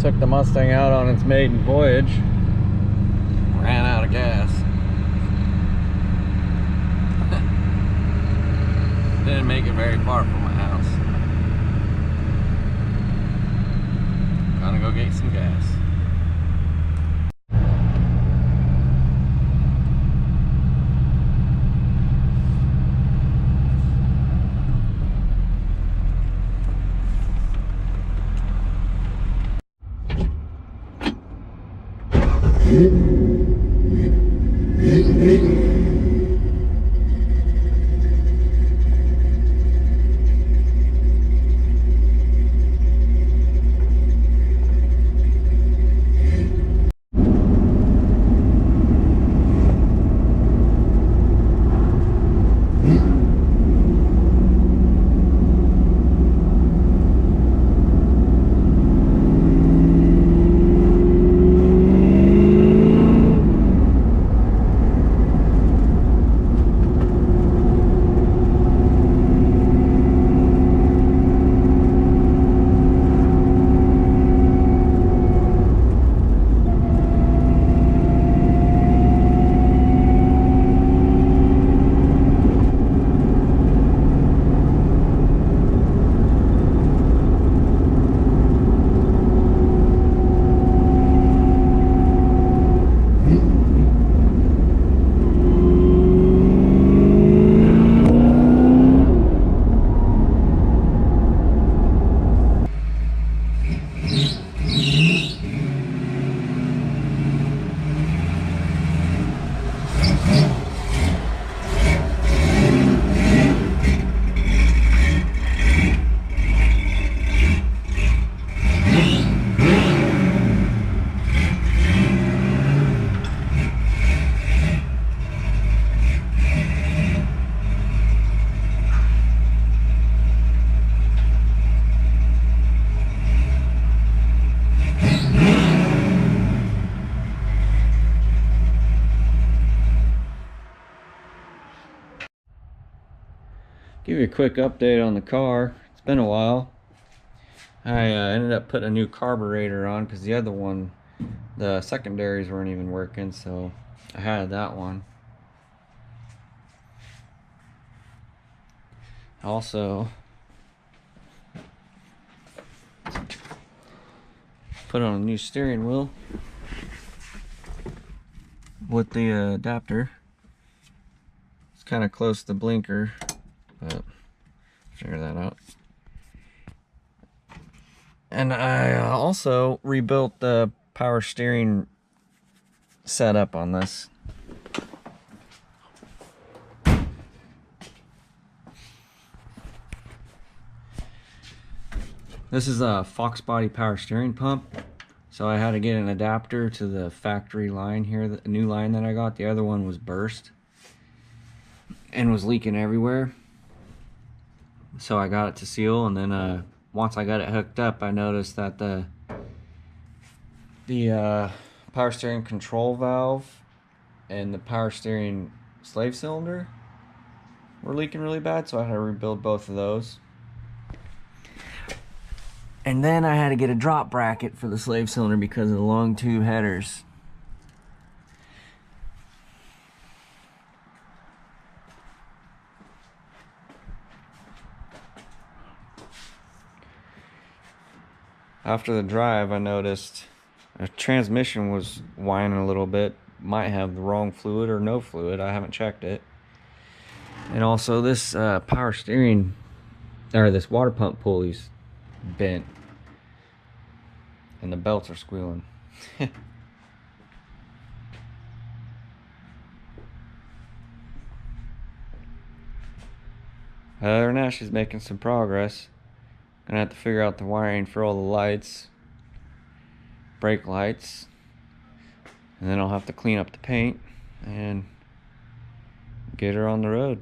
Took the Mustang out on its maiden voyage. Ran out of gas. Didn't make it very far from my house. Gonna go get some gas. Give you a quick update on the car. It's been a while. I ended up putting a new carburetor on because the other one, the secondaries weren't even working, so I had that one. Also, put on a new steering wheel with the adapter. It's kind of close to the blinker, but figure that out. And I also rebuilt the power steering setup on this. This is a Fox body power steering pump, so I had to get an adapter to the factory line here, the new line that I got. The other one was burst and was leaking everywhere, so I got it to seal. And then once I got it hooked up, I noticed that the power steering control valve and the power steering slave cylinder were leaking really bad, so I had to rebuild both of those. And then I had to get a drop bracket for the slave cylinder because of the long tube headers. After the drive, I noticed a transmission was whining a little bit. Might have the wrong fluid or no fluid. I haven't checked it. And also this power steering, or this water pump pulley's bent. And the belts are squealing. Other than that, she's making some progress. Gonna have to figure out the wiring for all the lights, brake lights, and then I'll have to clean up the paint and get her on the road.